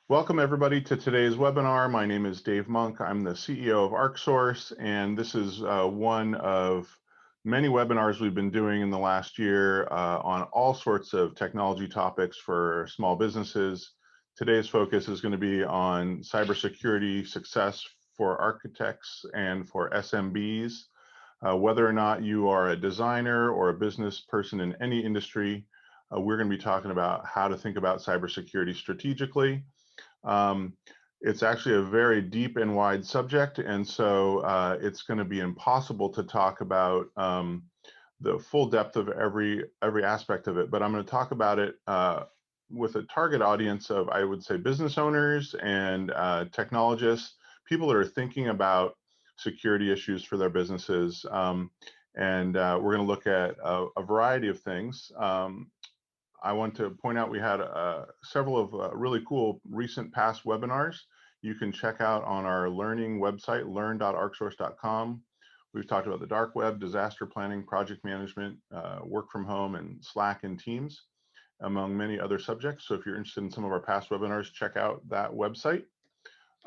Welcome everybody to today's webinar. My name is Dave Monk. I'm the CEO of ArcSource, and this is one of many webinars we've been doing in the last year on all sorts of technology topics for small businesses. Today's focus is going to be on cybersecurity success for architects and for SMBs. Whether or not you are a designer or a business person in any industry, we're going to be talking about how to think about cybersecurity strategically. It's actually a very deep and wide subject, and so it's going to be impossible to talk about the full depth of every aspect of it. But I'm going to talk about it with a target audience of, I would say, business owners and technologists, people that are thinking about security issues for their businesses. And we're going to look at a variety of things. I want to point out we had several of really cool recent past webinars you can check out on our learning website, learn.arcsource.com. We've talked about the dark web, disaster planning, project management, work from home, and Slack and Teams, among many other subjects. So if you're interested in some of our past webinars, check out that website.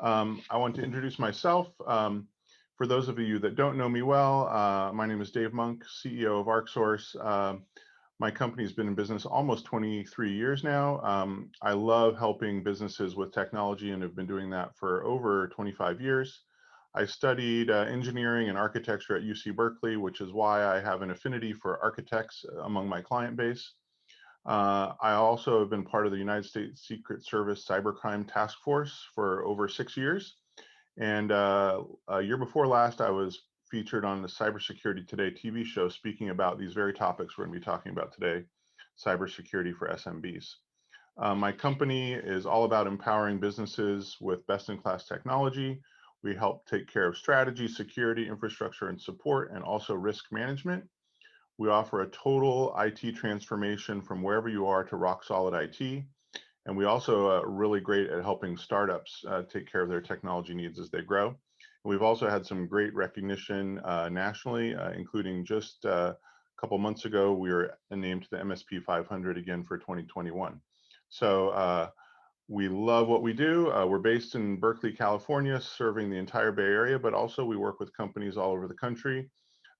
I want to introduce myself. For those of you that don't know me well, my name is Dave Monk, CEO of ArcSource. My company's been in business almost 23 years now. I love helping businesses with technology and have been doing that for over 25 years. I studied engineering and architecture at UC Berkeley, which is why I have an affinity for architects among my client base. I also have been part of the United States Secret Service Cybercrime Task Force for over 6 years. And a year before last, I was featured on the Cybersecurity Today TV show speaking about these very topics we're going to be talking about today, cybersecurity for SMBs. My company is all about empowering businesses with best-in-class technology. We help take care of strategy, security, infrastructure, and support, and also risk management. We offer a total IT transformation from wherever you are to rock-solid IT. And we also are really great at helping startups take care of their technology needs as they grow. We've also had some great recognition nationally, including just a couple months ago, we were named to the MSP 500 again for 2021. So we love what we do. We're based in Berkeley, California, serving the entire Bay Area, but also we work with companies all over the country.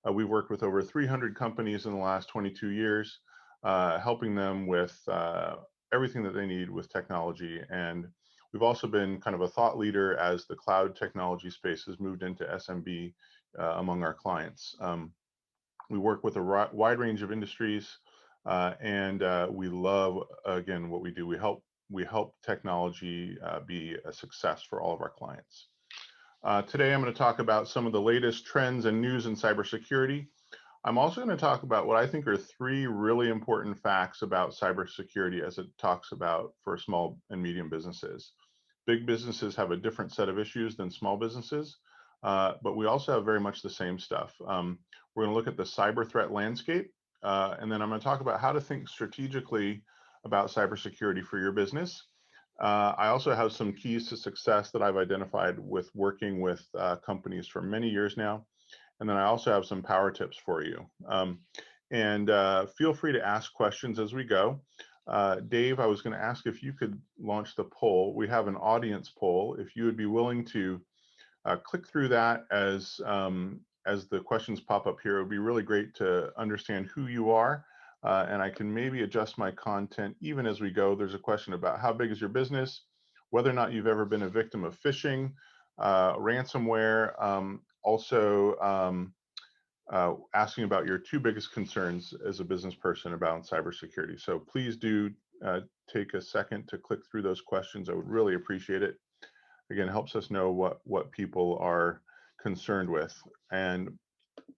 We've worked with over 300 companies in the last 22 years, helping them with everything that they need with technology. And we've also been kind of a thought leader as the cloud technology space has moved into SMB among our clients. We work with a wide range of industries, and we love, again, what we do. We help technology be a success for all of our clients. Today, I'm going to talk about some of the latest trends and news in cybersecurity. I'm also going to talk about what I think are 3 really important facts about cybersecurity as it talks about for small and medium businesses. Big businesses have a different set of issues than small businesses, but we also have very much the same stuff. We're going to look at the cyber threat landscape, and then I'm going to talk about how to think strategically about cybersecurity for your business. I also have some keys to success that I've identified with working with companies for many years now. And then I also have some power tips for you. Feel free to ask questions as we go. Dave, I was going to ask if you could launch the poll. We have an audience poll. If you would be willing to click through that as the questions pop up here, it would be really great to understand who you are. And I can maybe adjust my content even as we go. There's a question about how big is your business, whether or not you've ever been a victim of phishing, ransomware, also asking about your 2 biggest concerns as a business person about cybersecurity. So please do take a second to click through those questions. I would really appreciate it. Again, it helps us know what people are concerned with. And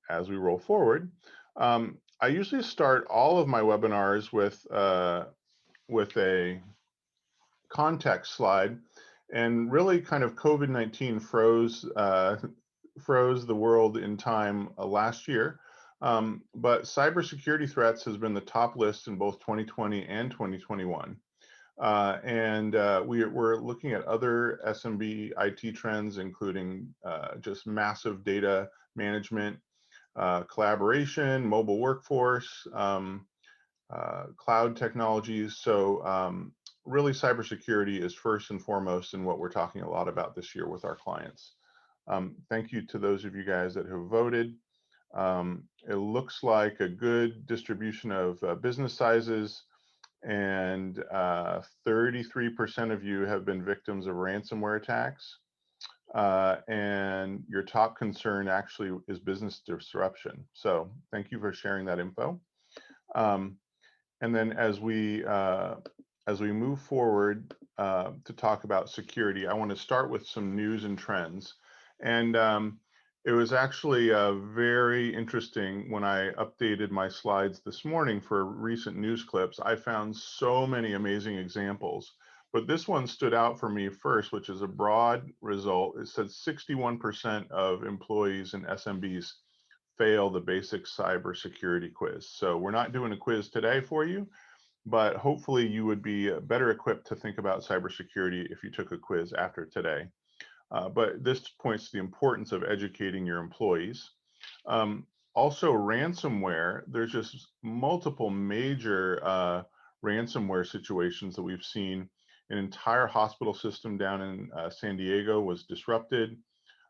as we roll forward, I usually start all of my webinars with a context slide, and really kind of COVID-19 froze the world in time last year. But cybersecurity threats has been the top list in both 2020 and 2021. We're looking at other SMB IT trends, including just massive data management, collaboration, mobile workforce, cloud technologies. So really cybersecurity is first and foremost in what we're talking a lot about this year with our clients. Thank you to those of you guys that have voted. It looks like a good distribution of business sizes, and 33% of you have been victims of ransomware attacks. And your top concern actually is business disruption. So thank you for sharing that info. And then as we move forward to talk about security, I want to start with some news and trends. And it was actually very interesting when I updated my slides this morning for recent news clips. I found so many amazing examples, but this one stood out for me first, which is a broad result. It said 61% of employees in SMBs fail the basic cybersecurity quiz. So we're not doing a quiz today for you, but hopefully you would be better equipped to think about cybersecurity if you took a quiz after today. But this points to the importance of educating your employees. Also, ransomware, there's just multiple major ransomware situations that we've seen. An entire hospital system down in San Diego was disrupted.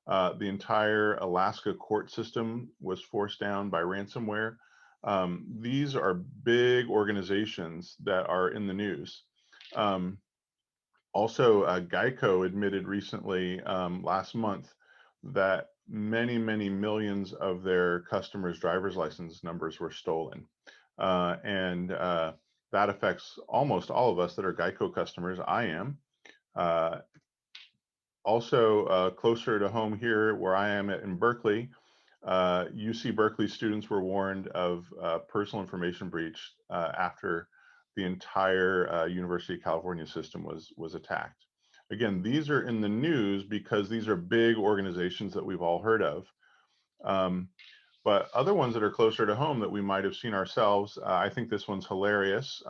The entire Alaska court system was forced down by ransomware. These are big organizations that are in the news. Also, Geico admitted recently, last month, that many millions of their customers' driver's license numbers were stolen. And that affects almost all of us that are Geico customers. I am. Also, closer to home here, where I am in Berkeley, UC Berkeley students were warned of personal information breach after the entire University of California system was attacked. Again, these are in the news because these are big organizations that we've all heard of. But other ones that are closer to home that we might have seen ourselves, I think this one's hilarious,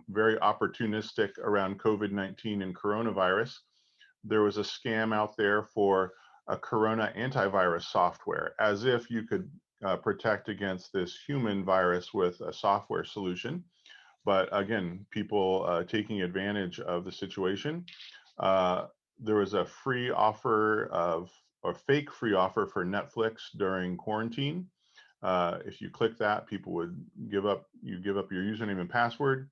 very opportunistic around COVID-19 and coronavirus. There was a scam out there for a corona antivirus software, as if you could protect against this human virus with a software solution. But again, people taking advantage of the situation. There was a free offer of, or fake free offer for Netflix during quarantine. If you click that, people would give up your username and password.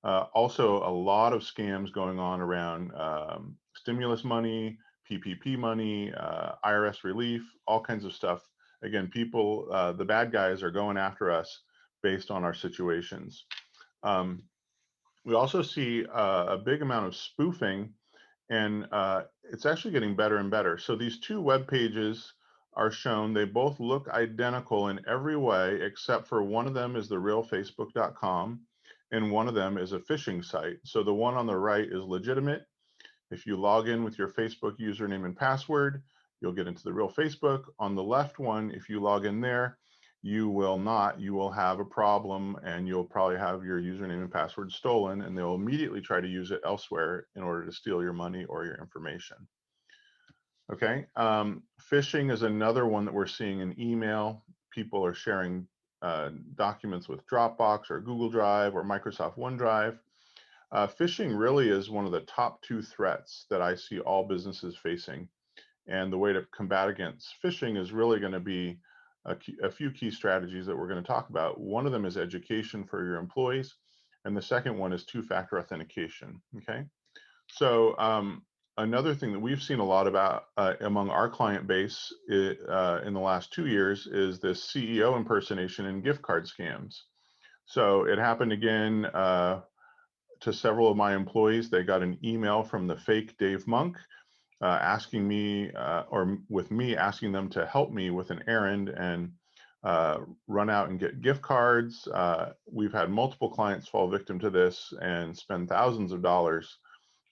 Also, a lot of scams going on around stimulus money, PPP money, IRS relief, all kinds of stuff. Again, people, the bad guys are going after us based on our situations. We also see a big amount of spoofing, and it's actually getting better and better. So these two web pages are shown. They both look identical in every way, except for one of them is the real Facebook.com, and one of them is a phishing site. So the one on the right is legitimate. If you log in with your Facebook username and password, you'll get into the real Facebook. On the left one, if you log in there, you will not. You will have a problem, and you'll probably have your username and password stolen, and they'll immediately try to use it elsewhere in order to steal your money or your information. Okay, phishing is another one that we're seeing in email. People are sharing documents with Dropbox or Google Drive or Microsoft OneDrive. Phishing really is one of the top two threats that I see all businesses facing. And the way to combat against phishing is really going to be a few key strategies that we're going to talk about. One of them is education for your employees, and the second one is two-factor authentication. Okay, so another thing that we've seen a lot about among our client base in the last 2 years is this CEO impersonation and gift card scams. So it happened again to several of my employees. They got an email from the fake Dave Monk asking me, or with me asking them to help me with an errand and run out and get gift cards. We've had multiple clients fall victim to this and spend thousands of dollars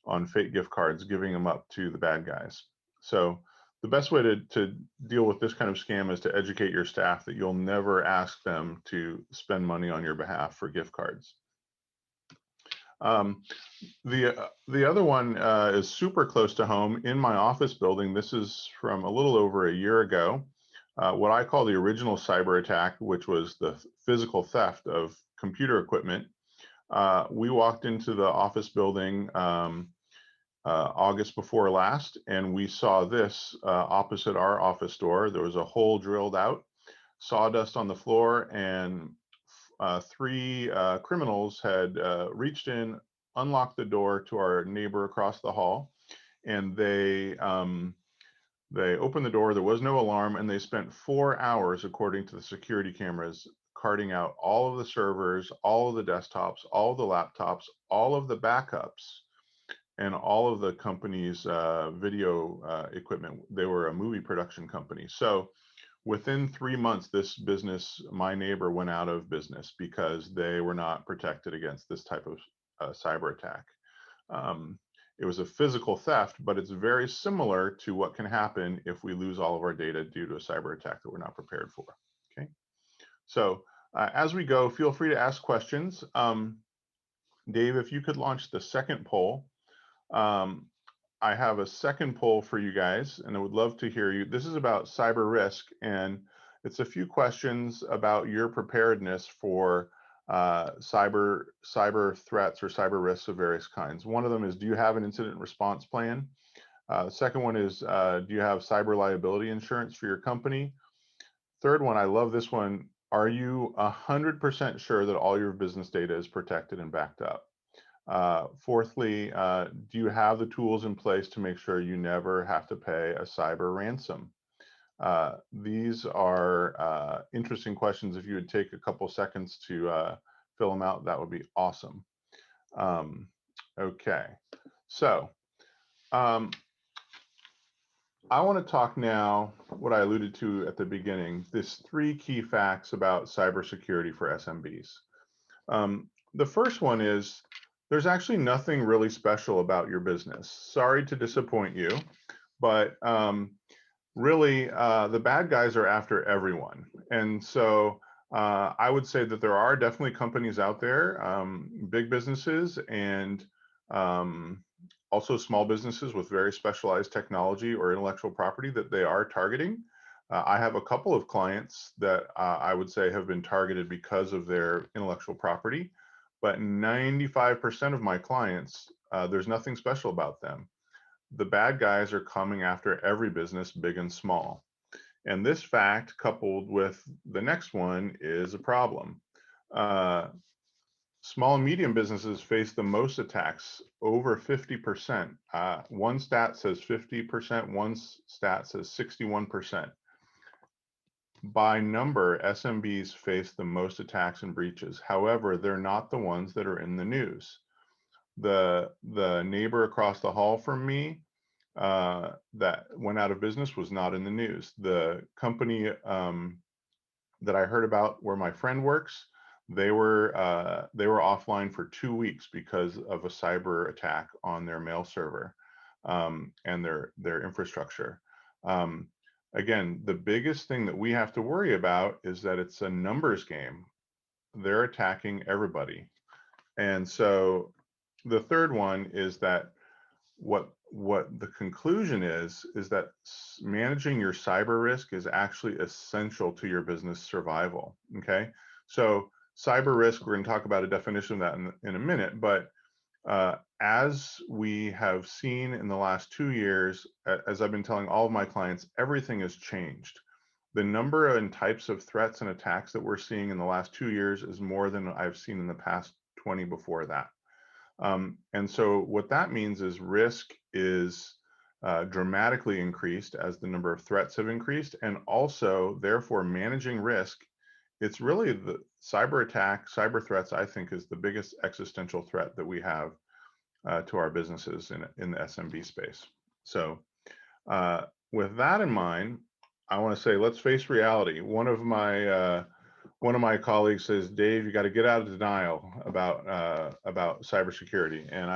on fake gift cards, giving them up to the bad guys. So the best way to deal with this kind of scam is to educate your staff that you'll never ask them to spend money on your behalf for gift cards. The other one is super close to home in my office building. This is from a little over a year ago. What I call the original cyber attack, which was the physical theft of computer equipment. We walked into the office building August before last, and we saw this opposite our office door. There was a hole drilled out, sawdust on the floor, and three criminals had reached in, unlocked the door to our neighbor across the hall, and they opened the door. There was no alarm, and they spent 4 hours, according to the security cameras, carting out all of the servers, all of the desktops, all of the laptops, all of the backups, and all of the company's video equipment. They were a movie production company. So within 3 months, this business, my neighbor, went out of business because they were not protected against this type of cyber attack. It was a physical theft, but it's very similar to what can happen if we lose all of our data due to a cyber attack that we're not prepared for. Okay, so as we go, feel free to ask questions. Dave, if you could launch the second poll. I have a second poll for you guys, and I would love to hear you. This is about cyber risk, and it's a few questions about your preparedness for cyber threats or cyber risks of various kinds. One of them is, do you have an incident response plan? The second one is, do you have cyber liability insurance for your company? Third one, I love this one. Are you 100% sure that all your business data is protected and backed up? Fourthly, do you have the tools in place to make sure you never have to pay a cyber ransom? These are interesting questions. If you would take a couple seconds to fill them out, that would be awesome. Okay, so I want to talk now what I alluded to at the beginning, this 3 key facts about cybersecurity for SMBs. The first one is, there's actually nothing really special about your business. Sorry to disappoint you, but really the bad guys are after everyone. And so I would say that there are definitely companies out there, big businesses and also small businesses with very specialized technology or intellectual property that they are targeting. I have a couple of clients that I would say have been targeted because of their intellectual property, but 95% of my clients, there's nothing special about them. The bad guys are coming after every business, big and small. And this fact, coupled with the next one, is a problem. Small and medium businesses face the most attacks, over 50%. One stat says 50%, one stat says 61%. By number, SMBs face the most attacks and breaches. However, they're not the ones that are in the news. The neighbor across the hall from me that went out of business was not in the news. The company that I heard about where my friend works, they were offline for 2 weeks because of a cyber attack on their mail server and their infrastructure. Again, the biggest thing that we have to worry about is that it's a numbers game. They're attacking everybody. And so the third one is that what the conclusion is that managing your cyber risk is actually essential to your business survival. Okay, so cyber risk, we're going to talk about a definition of that in a minute, but as we have seen in the last 2 years, as I've been telling all of my clients, everything has changed. The number and types of threats and attacks that we're seeing in the last 2 years is more than I've seen in the past 20 before that. And so what that means is risk is dramatically increased as the number of threats have increased, and also therefore managing risk. It's really the cyber attack, cyber threats, I think, is the biggest existential threat that we have to our businesses in the SMB space. So with that in mind, I want to say, let's face reality. One of my colleagues says, Dave, you got to get out of denial about cybersecurity. And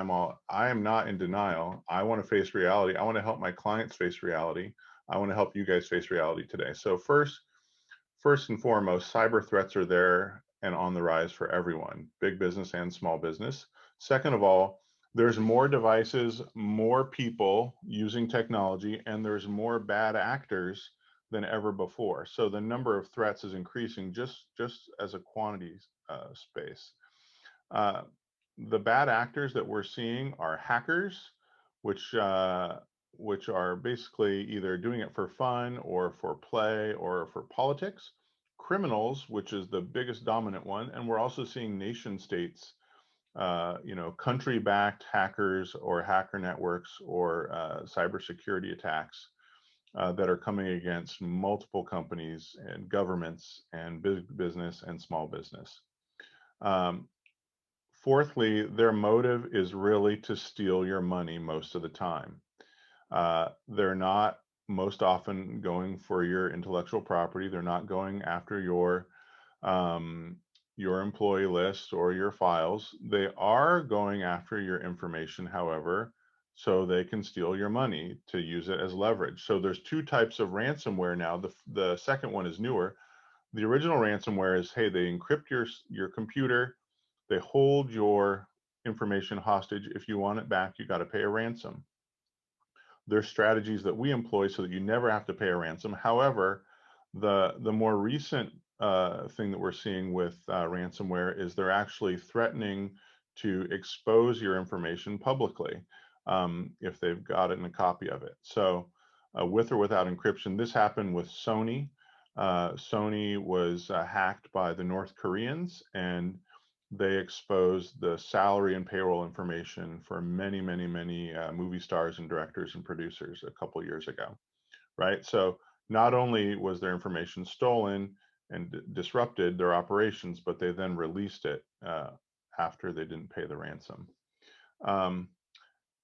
I am not in denial. I want to face reality. I want to help my clients face reality. I want to help you guys face reality today. So first and foremost, cyber threats are there and on the rise for everyone, big business and small business. Second of all, there's more devices, more people using technology, and there's more bad actors than ever before. So the number of threats is increasing just as a quantity space. the bad actors that we're seeing are hackers, which which are basically either doing it for fun or for play or for politics. Criminals, which is the biggest dominant one, and we're also seeing nation states, country-backed hackers or hacker networks or cybersecurity attacks that are coming against multiple companies and governments and big business and small business. Um, Fourthly, their motive is really to steal your money most of the time. They're not most often going for your intellectual property. They're not going after um, your employee list or your files. They are going after your information, however, so they can steal your money to use it as leverage. So there's two types of ransomware now. The second one is newer. The original ransomware is, hey, they encrypt your computer, they hold your information hostage. If you want it back, you got to pay a ransom. There's strategies that we employ so that you never have to pay a ransom. However, the more recent thing that we're seeing with ransomware is they're actually threatening to expose your information publicly if they've gotten a copy of it. So with or without encryption, this happened with Sony. Sony was hacked by the North Koreans, and they exposed the salary and payroll information for many, many, many movie stars and directors and producers a couple years ago, right? So not only was their information stolen and disrupted their operations, but they then released it after they didn't pay the ransom. Um,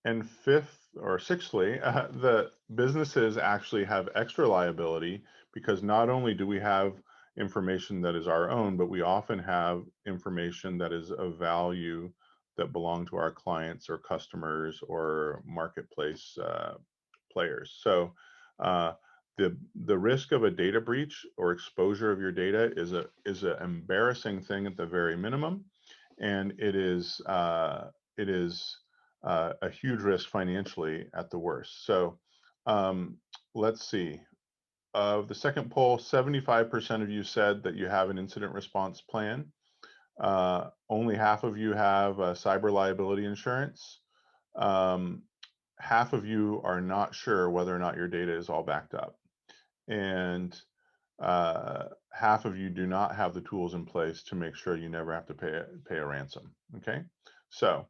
and fifth or sixthly, the businesses actually have extra liability because not only do we have information that is our own, but we often have information that is of value that belong to our clients or customers or marketplace players. So uh, the risk of a data breach or exposure of your data is an embarrassing thing at the very minimum, and it is a huge risk financially at the worst. So let's see. Of the second poll, 75% of you said that you have an incident response plan. Only half of you have cyber liability insurance. Um, half of you are not sure whether or not your data is all backed up. And half of you do not have the tools in place to make sure you never have to pay a ransom. Okay, so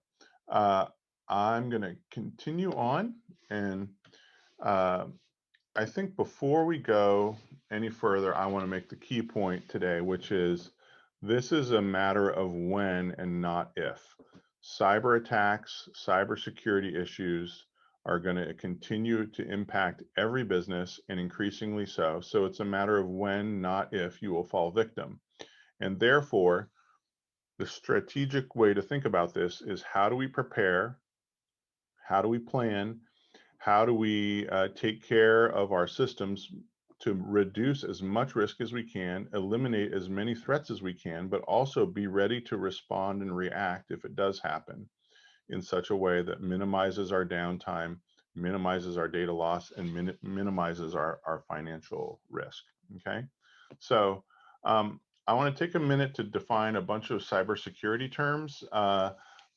I'm going to continue on, and I think before we go any further, I want to make the key point today, which is this is a matter of when and not if. Cyber attacks, cybersecurity issues are going to continue to impact every business, and increasingly so. So it's a matter of when, not if, you will fall victim. And therefore, the strategic way to think about this is how do we prepare? How do we plan? How do we take care of our systems to reduce as much risk as we can, eliminate as many threats as we can, but also be ready to respond and react if it does happen in such a way that minimizes our downtime, minimizes our data loss, and minimizes our financial risk, okay? So I want to take a minute to define a bunch of cybersecurity terms.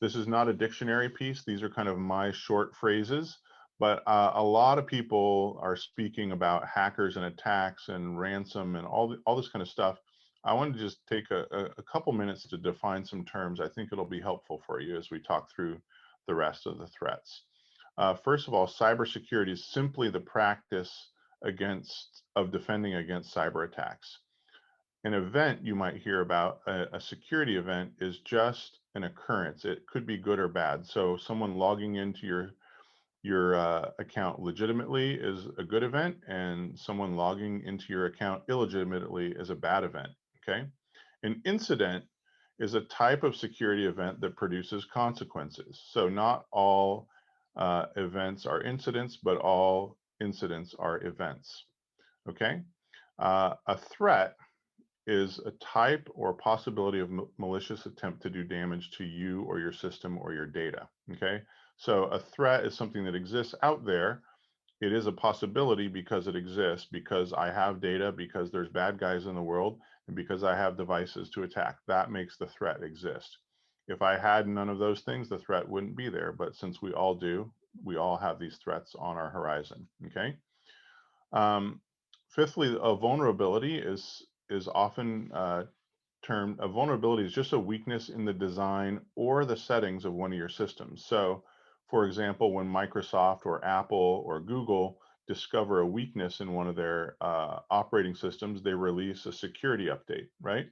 This is not a dictionary piece. These are kind of my short phrases, but a lot of people are speaking about hackers and attacks and ransom and all this kind of stuff. I wanted to just take a couple minutes to define some terms. I think it'll be helpful for you as we talk through the rest of the threats. First of all, cybersecurity is simply the practice of defending against cyber attacks. An event you might hear about, a security event, is just an occurrence. It could be good or bad. So someone logging into your account legitimately is a good event, and someone logging into your account illegitimately is a bad event, okay? An incident is a type of security event that produces consequences. So not all events are incidents, but all incidents are events, okay? A threat is a type or possibility of malicious attempt to do damage to you or your system or your data, okay? So a threat is something that exists out there. It is a possibility because it exists, because I have data, because there's bad guys in the world, and because I have devices to attack. That makes the threat exist. If I had none of those things, the threat wouldn't be there. But since we all do, we all have these threats on our horizon. Okay. Fifthly, a vulnerability is often termed, a vulnerability is just a weakness in the design or the settings of one of your systems. So, for example, when Microsoft or Apple or Google discover a weakness in one of their operating systems, they release a security update, right?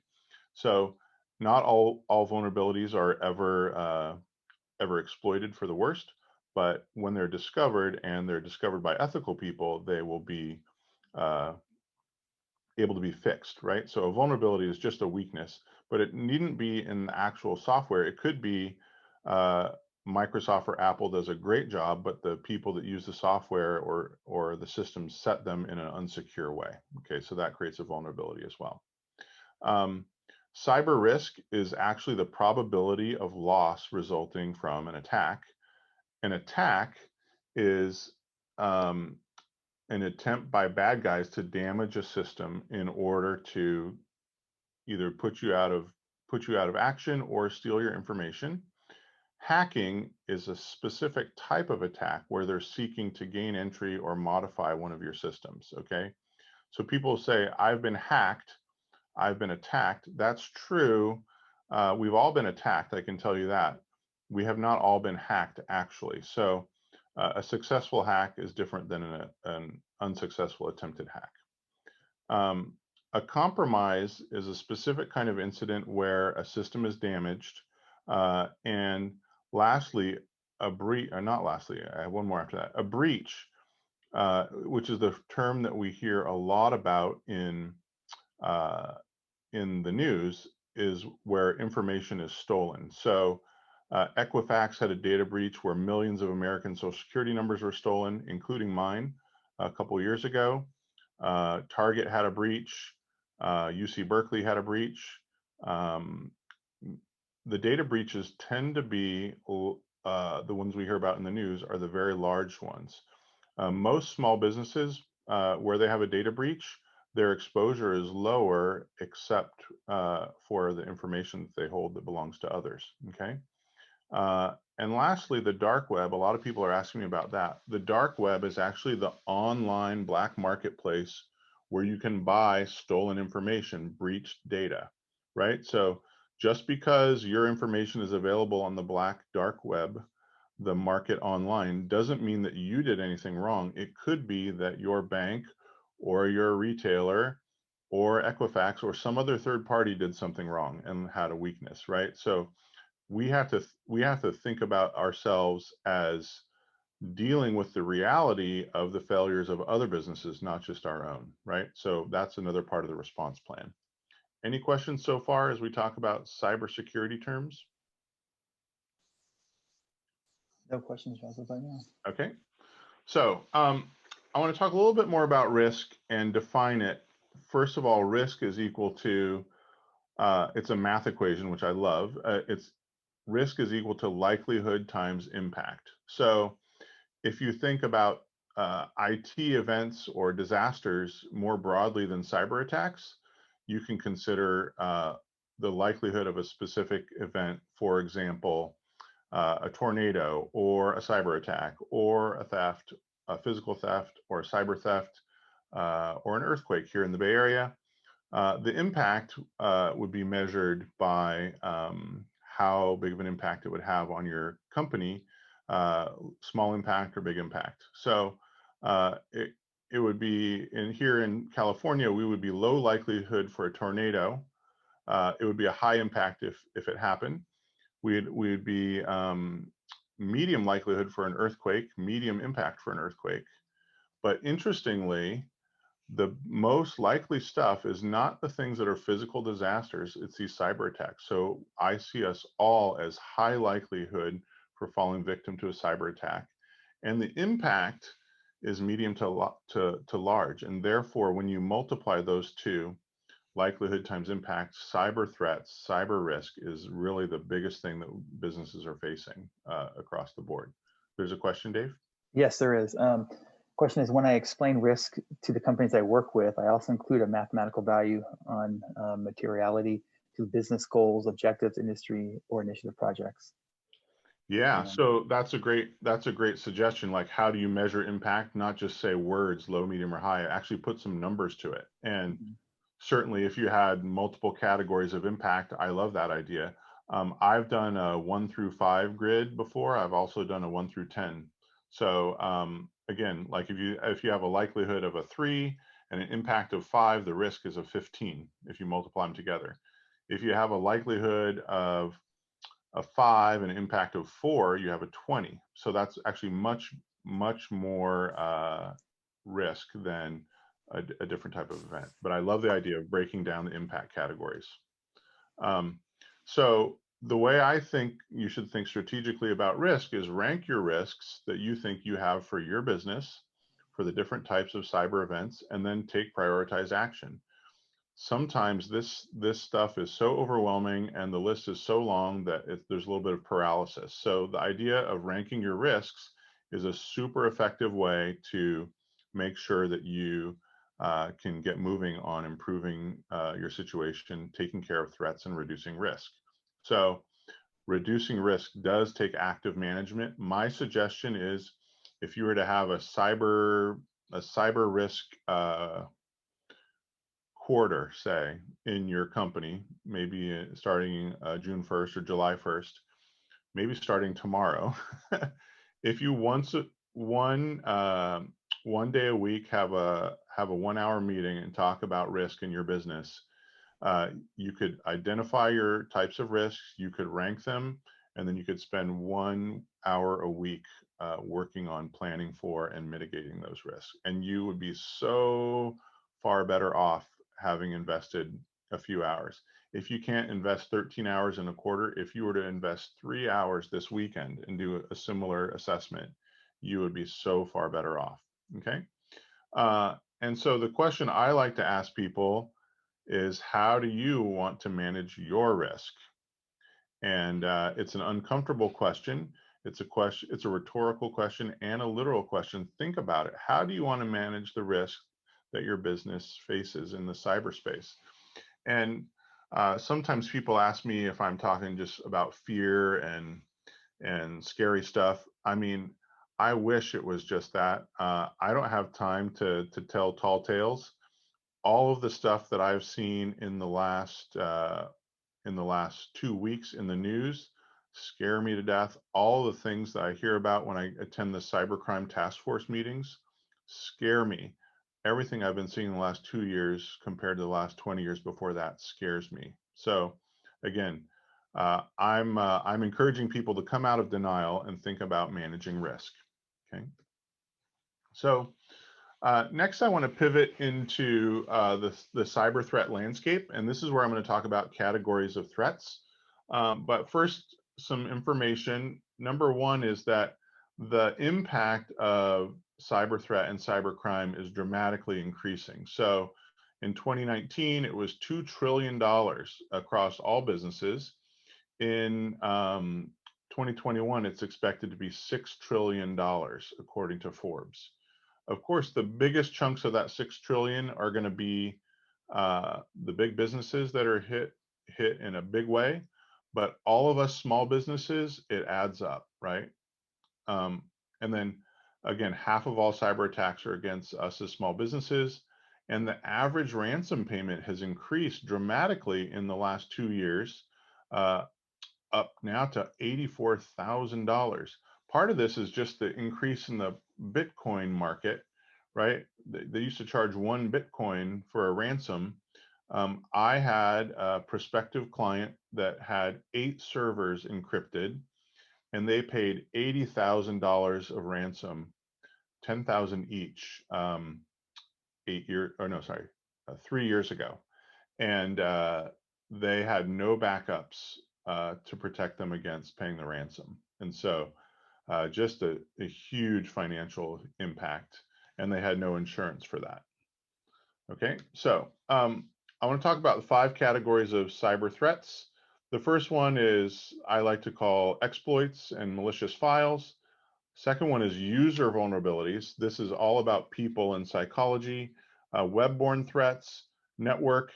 So, not all vulnerabilities are ever exploited for the worst, but when they're discovered, and they're discovered by ethical people, they will be uh, able to be fixed, right? So a vulnerability is just a weakness, but it needn't be in the actual software. It could be uh, Microsoft or Apple does a great job, but the people that use the software or the system set them in an unsecure way. Okay, so that creates a vulnerability as well. Cyber risk is actually the probability of loss resulting from an attack. An attack is an attempt by bad guys to damage a system in order to either put you out of action or steal your information. Hacking is a specific type of attack where they're seeking to gain entry or modify one of your systems. Okay, so people say, I've been hacked, I've been attacked. That's true. We've all been attacked, I can tell you that. We have not all been hacked, actually. So a successful hack is different than an unsuccessful attempted hack. A compromise is a specific kind of incident where a system is damaged. And lastly, a breach, or not lastly, I have one more after that. A breach, which is the term that we hear a lot about in the news, is where information is stolen. So Equifax had a data breach where millions of American Social Security numbers were stolen, including mine, a couple of years ago. Target had a breach. UC Berkeley had a breach. The data breaches tend to be the ones we hear about in the news are the very large ones. Most small businesses, where they have a data breach, their exposure is lower, except for the information that they hold that belongs to others. Okay. And lastly, the dark web. A lot of people are asking me about that. The dark web is actually the online black marketplace where you can buy stolen information, breached data, right? So just because your information is available on the black dark web, the market online, doesn't mean that you did anything wrong. It could be that your bank or your retailer or Equifax or some other third party did something wrong and had a weakness, right? So we have to think about ourselves as dealing with the reality of the failures of other businesses, not just our own, right? So that's another part of the response plan. Any questions so far as we talk about cybersecurity terms? No questions, Joseph, right now. Okay. So I want to talk a little bit more about risk and define it. First of all, risk is equal to, it's a math equation, which I love. It's risk is equal to likelihood times impact. So if you think about IT events or disasters more broadly than cyber attacks, you can consider the likelihood of a specific event, for example, a tornado or a cyber attack or a theft, a physical theft or a cyber theft, or an earthquake here in the Bay Area. The impact would be measured by how big of an impact it would have on your company, small impact or big impact. So it would be, here in California, we would be low likelihood for a tornado. It would be a high impact if it happened. We'd be medium likelihood for an earthquake, medium impact for an earthquake. But interestingly, the most likely stuff is not the things that are physical disasters, it's these cyber attacks. So I see us all as high likelihood for falling victim to a cyber attack. And the impact is medium to large. And therefore, when you multiply those two, likelihood times impact, cyber threats, cyber risk is really the biggest thing that businesses are facing across the board. There's a question, Dave? Yes, there is. Question is, when I explain risk to the companies I work with, I also include a mathematical value on materiality to business goals, objectives, industry, or initiative projects. Yeah, Um, so that's a great suggestion. Like, how do you measure impact? Not just say words, low, medium, or high. Actually put some numbers to it. And mhm. certainly, if you had multiple categories of impact, I love that idea. I've done a 1 through 5 grid before. I've also done a 1 through 10. So again, like if you have a likelihood of a 3 and an impact of 5, the risk is a 15 if you multiply them together. If you have a likelihood of a 5 and an impact of 4, you have a 20. So that's actually much more risk than a different type of event. But I love the idea of breaking down the impact categories. So the way I think you should think strategically about risk is rank your risks that you think you have for your business, for the different types of cyber events, and then take prioritized action. Sometimes this stuff is so overwhelming and the list is so long that there's a little bit of paralysis. So the idea of ranking your risks is a super effective way to make sure that you can get moving on improving your situation, taking care of threats, and reducing risk. So reducing risk does take active management. My suggestion is, if you were to have a cyber risk quarter, say, in your company, maybe starting June 1st or July 1st, maybe starting tomorrow, if you one day a week have a 1 hour meeting and talk about risk in your business, you could identify your types of risks, you could rank them, and then you could spend 1 hour a week working on planning for and mitigating those risks. And you would be so far better off having invested a few hours. If you can't invest 13 hours in a quarter, if you were to invest 3 hours this weekend and do a similar assessment, you would be so far better off. Okay. And so the question I like to ask people is, how do you want to manage your risk? And it's an uncomfortable question. It's a rhetorical question and a literal question. Think about it. How do you want to manage the risk that your business faces in the cyberspace? And sometimes people ask me if I'm talking just about fear and scary stuff. I mean, I wish it was just that. I don't have time to tell tall tales. All of the stuff that I've seen in the last 2 weeks in the news scare me to death. All the things that I hear about when I attend the cybercrime task force meetings scare me. Everything I've been seeing in the last 2 years compared to the last 20 years before that scares me. So again, I'm encouraging people to come out of denial and think about managing risk. Okay. So next, I want to pivot into the cyber threat landscape, and this is where I'm going to talk about categories of threats. But first, some information. Number one is that the impact of cyber threat and cybercrime is dramatically increasing. So in 2019, it was $2 trillion across all businesses. In 2021, it's expected to be $6 trillion, according to Forbes. Of course, the biggest chunks of that 6 trillion are going to be the big businesses that are hit in a big way, but all of us small businesses, it adds up, right? And then again, half of all cyber attacks are against us as small businesses, and the average ransom payment has increased dramatically in the last 2 years, up now to $84,000. Part of this is just the increase in the Bitcoin market, right? They used to charge 1 Bitcoin for a ransom. I had a prospective client that had 8 servers encrypted, and they paid $80,000 of ransom, 10,000 each, 3 years ago, and they had no backups to protect them against paying the ransom. And so just a huge financial impact, and they had no insurance for that. Okay, so I want to talk about the 5 categories of cyber threats. The first one is I like to call exploits and malicious files. Second one is user vulnerabilities. This is all about people and psychology, web-borne threats, network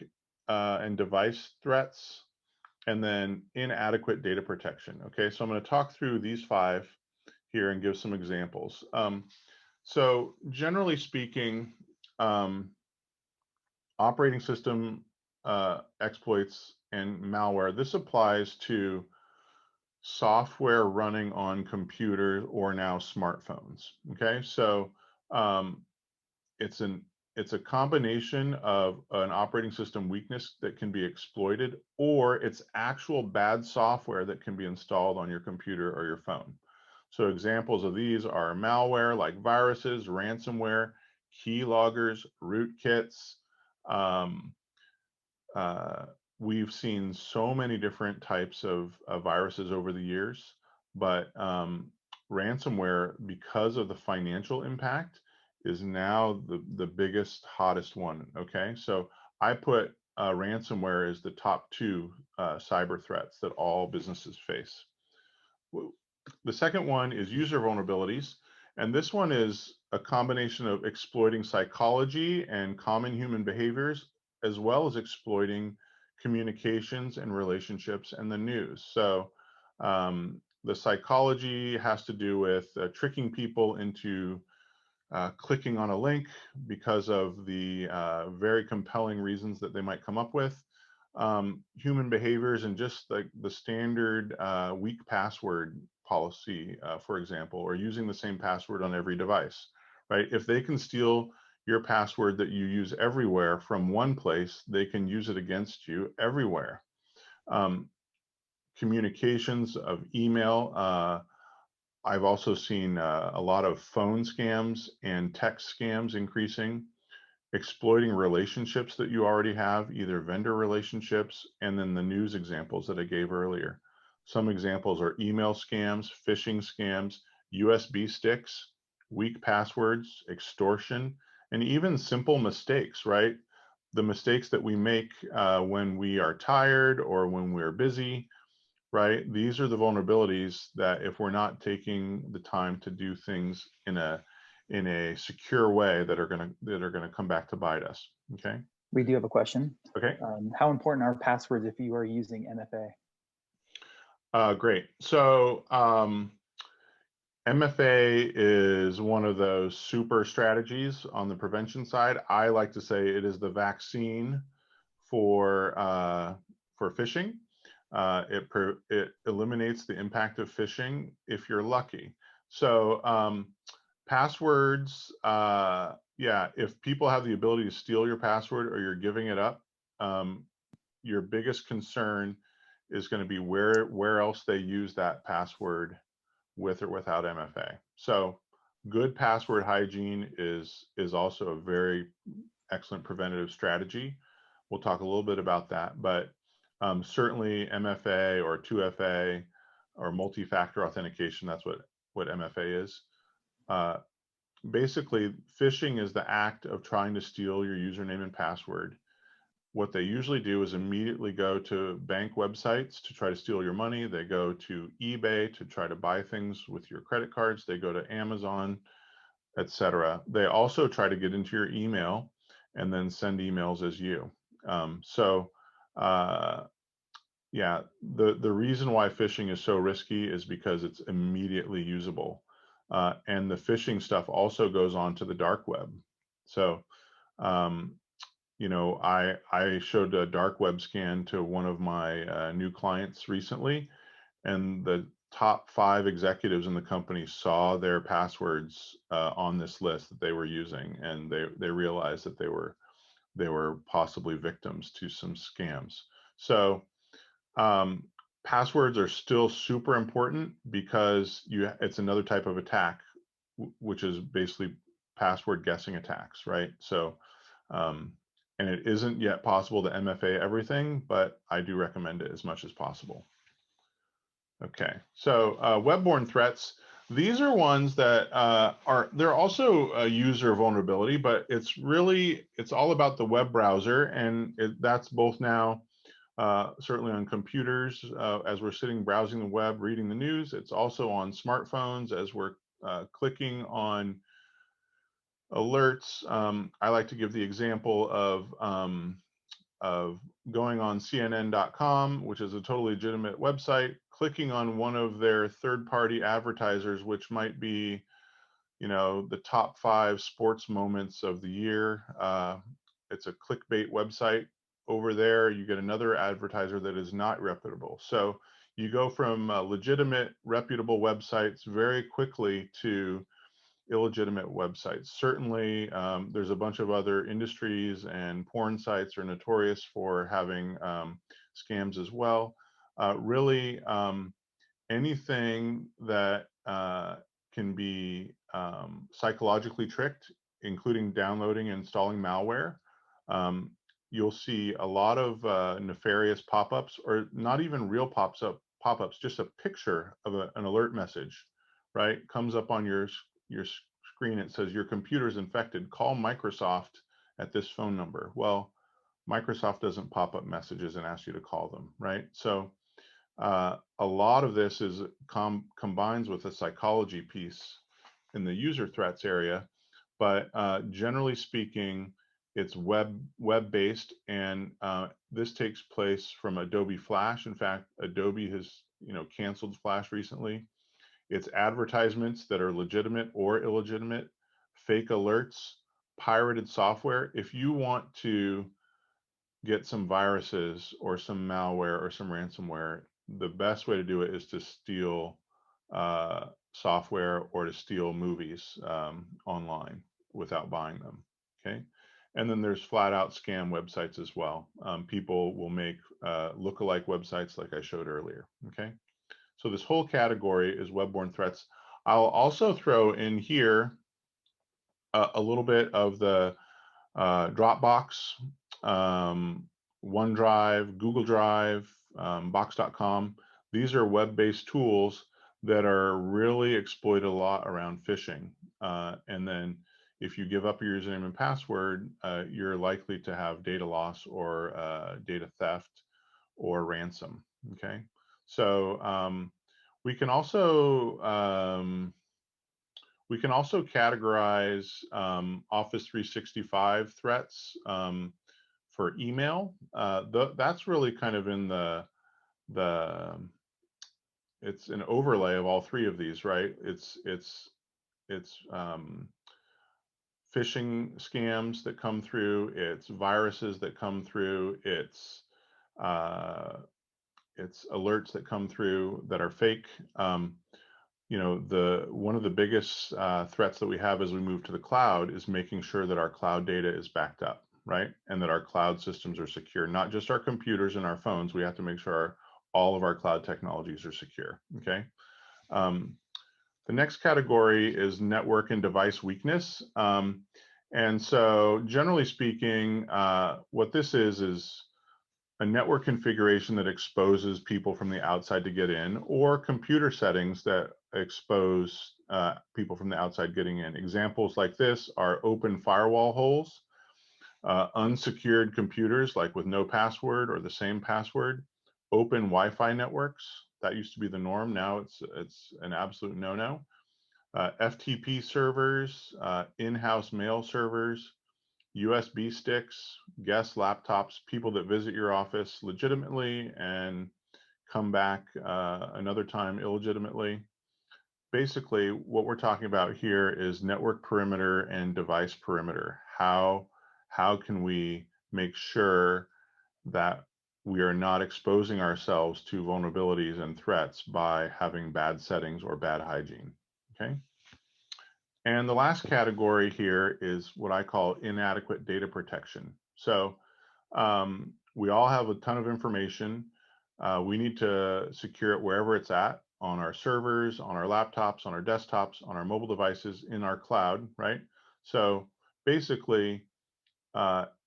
and device threats, and then inadequate data protection. Okay, so I'm going to talk through these 5 here and give some examples. So generally speaking, operating system exploits and malware, this applies to software running on computers or now smartphones. Okay, so um, it's an it's a combination of an operating system weakness that can be exploited, or it's actual bad software that can be installed on your computer or your phone. So examples of these are malware like viruses, ransomware, keyloggers, rootkits. Um, uh, we've seen so many different types of viruses over the years, but ransomware, because of the financial impact, is now the biggest, hottest one. Okay, so I put ransomware as the top 2 cyber threats that all businesses face. The second one is user vulnerabilities. And this one is a combination of exploiting psychology and common human behaviors, as well as exploiting communications and relationships and the news. So the psychology has to do with tricking people into clicking on a link because of the very compelling reasons that they might come up with. Human behaviors and just like the standard weak password policy, for example, or using the same password on every device, right? If they can steal your password that you use everywhere from one place, they can use it against you everywhere. Um, Communications of email. I've also seen a lot of phone scams and text scams increasing, exploiting relationships that you already have, either vendor relationships, and then the news examples that I gave earlier. Some examples are email scams, phishing scams, USB sticks, weak passwords, extortion, and even simple mistakes, right? The mistakes that we make when we are tired or when we're busy, right? These are the vulnerabilities that if we're not taking the time to do things in a secure way that are gonna come back to bite us. Okay. We do have a question. Okay. How important are passwords if you are using MFA? Great. So MFA is one of those super strategies on the prevention side. I like to say it is the vaccine for phishing. It eliminates the impact of phishing if you're lucky. So passwords, yeah, if people have the ability to steal your password or you're giving it up, your biggest concern is going to be where else they use that password with or without MFA. So good password hygiene is also a very excellent preventative strategy. We'll talk a little bit about that, but certainly MFA or 2FA or multi-factor authentication, that's what MFA is. Basically, phishing is the act of trying to steal your username and password. What they usually do is immediately go to bank websites to try to steal your money. They go to eBay to try to buy things with your credit cards. They go to Amazon, etc. They also try to get into your email and then send emails as you. Yeah, the reason why phishing is so risky is because it's immediately usable. And the phishing stuff also goes on to the dark web. So, you know, I showed a dark web scan to one of my new clients recently, and the top 5 executives in the company saw their passwords on this list that they were using, and they realized that they were possibly victims to some scams. So passwords are still super important because it's another type of attack, which is basically password guessing attacks, right? So and it isn't yet possible to MFA everything, but I do recommend it as much as possible. Okay, so web-borne threats. These are ones that they're also a user vulnerability, but it's all about the web browser, and that's both now certainly on computers as we're sitting browsing the web, reading the news. It's also on smartphones as we're clicking on alerts. I like to give the example of of going on CNN.com, which is a totally legitimate website, clicking on one of their third-party advertisers, which might be, you know, the top 5 sports moments of the year. It's a clickbait website. Over there, you get another advertiser that is not reputable. So you go from legitimate, reputable websites very quickly to illegitimate websites. Certainly, there's a bunch of other industries, and porn sites are notorious for having scams as well. Really, anything that can be psychologically tricked, including downloading and installing malware. Um, you'll see a lot of nefarious pop-ups, or not even real pop-ups, just a picture of an alert message, right? Comes up on your screen. It says your computer is infected. Call Microsoft at this phone number. Well, Microsoft doesn't pop up messages and ask you to call them, right? So a lot of this is combines with a psychology piece in the user threats area, but generally speaking, it's web-based, and this takes place from Adobe Flash. In fact, Adobe has, you know, canceled Flash recently. It's advertisements that are legitimate or illegitimate, fake alerts, pirated software. If you want to get some viruses or some malware or some ransomware, the best way to do it is to steal software or to steal movies online without buying them. Okay. And then there's flat out scam websites as well. People will make lookalike websites like I showed earlier. Okay. So this whole category is web-borne threats. I'll also throw in here a little bit of the Dropbox, OneDrive, Google Drive, Box.com. These are web-based tools that are really exploited a lot around phishing. And then if you give up your username and password, you're likely to have data loss or data theft or ransom. Okay, so we can also categorize Office 365 threats for email. That's really kind of in the it's an overlay of all 3 of these, right? It's phishing scams that come through, it's viruses that come through, it's alerts that come through that are fake. You know, one of the biggest threats that we have as we move to the cloud is making sure that our cloud data is backed up, right? And that our cloud systems are secure, not just our computers and our phones. We have to make sure all of our cloud technologies are secure, okay? The next category is network and device weakness. And so generally speaking, what this is a network configuration that exposes people from the outside to get in, or computer settings that expose people from the outside getting in. Examples like this are open firewall holes, unsecured computers like with no password or the same password, open Wi-Fi networks. That used to be the norm. Now it's an absolute no-no. FTP servers, in-house mail servers, USB sticks, guest laptops, people that visit your office legitimately and come back another time illegitimately. Basically, what we're talking about here is network perimeter and device perimeter. How can we make sure that we are not exposing ourselves to vulnerabilities and threats by having bad settings or bad hygiene, okay? And the last category here is what I call inadequate data protection. So we all have a ton of information. We need to secure it wherever it's at, on our servers, on our laptops, on our desktops, on our mobile devices, in our cloud, right? So basically,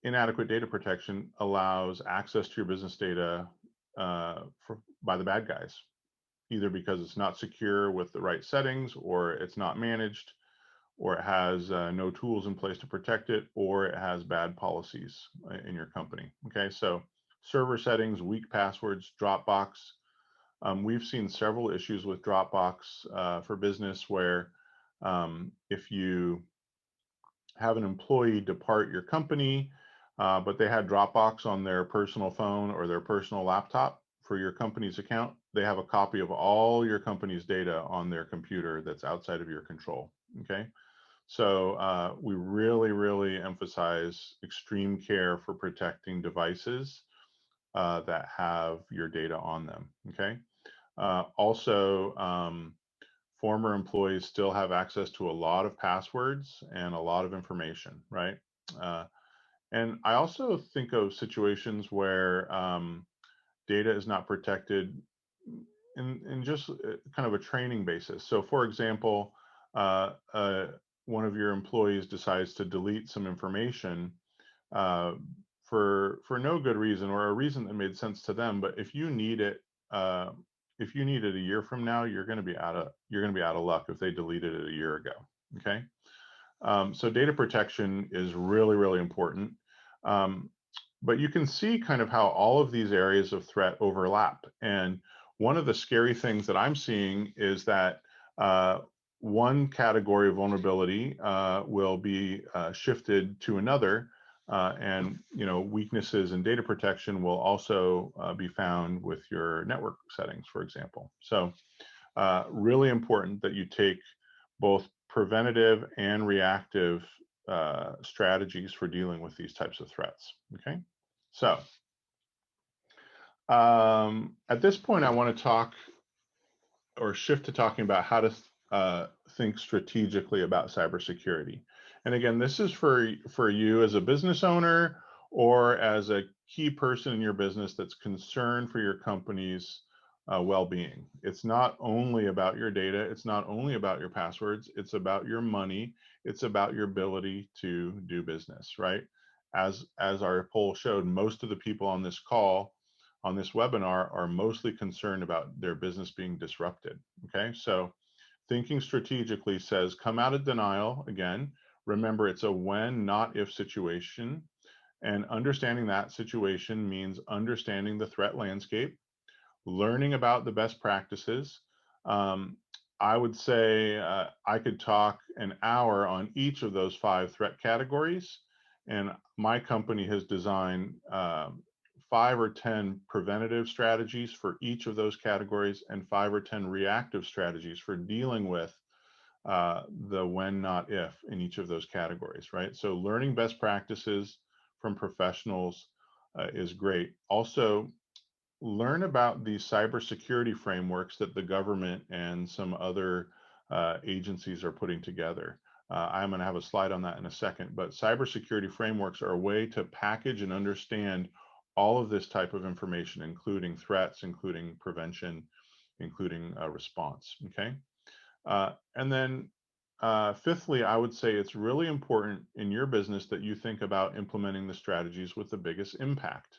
inadequate data protection allows access to your business data by the bad guys, either because it's not secure with the right settings, or it's not managed, or it has no tools in place to protect it, or it has bad policies in your company. Okay, so server settings, weak passwords, Dropbox. We've seen several issues with Dropbox for business where if you have an employee depart your company, but they had Dropbox on their personal phone or their personal laptop for your company's account. They have a copy of all your company's data on their computer that's outside of your control. Okay. So we really, really emphasize extreme care for protecting devices that have your data on them. Okay. Also, former employees still have access to a lot of passwords and a lot of information, right? Uh, and I also think of situations where data is not protected in just kind of a training basis. So, for example, uh, uh, one of your employees decides to delete some information uh, for no good reason or a reason that made sense to them. But uh, if you need it a year from now, you're going to be out of luck if they deleted it a year ago. Okay. So data protection is really, really important. Um, but you can see kind of how all of these areas of threat overlap. And one of the scary things that I'm seeing is that one category of vulnerability will be shifted to another, and weaknesses in data protection will also be found with your network settings, for example. So really important that you take both preventative and reactive strategies for dealing with these types of threats. Okay, so at this point, I want to talk or shift to talking about how to think strategically about cybersecurity. And again, this is for you as a business owner or as a key person in your business that's concerned for your company's well-being. It's not only about your data, it's not only about your passwords, it's about your money, it's about your ability to do business, right? As our poll showed, most of the people on this call on this webinar are mostly concerned about their business being disrupted. Okay, so thinking strategically says come out of denial again. Remember, it's a when, not if situation. And understanding that situation means understanding the threat landscape, learning about the best practices. Um, I would say I could talk an hour on each of those 5 threat categories. And my company has designed 5 or 10 preventative strategies for each of those categories and 5 or 10 reactive strategies for dealing with the when, not if in each of those categories, right? So learning best practices from professionals is great. Also, learn about the cybersecurity frameworks that the government and some other agencies are putting together. I'm going to have a slide on that in a second, but cybersecurity frameworks are a way to package and understand all of this type of information, including threats, including prevention, including response. Okay. And then fifthly, I would say it's really important in your business that you think about implementing the strategies with the biggest impact.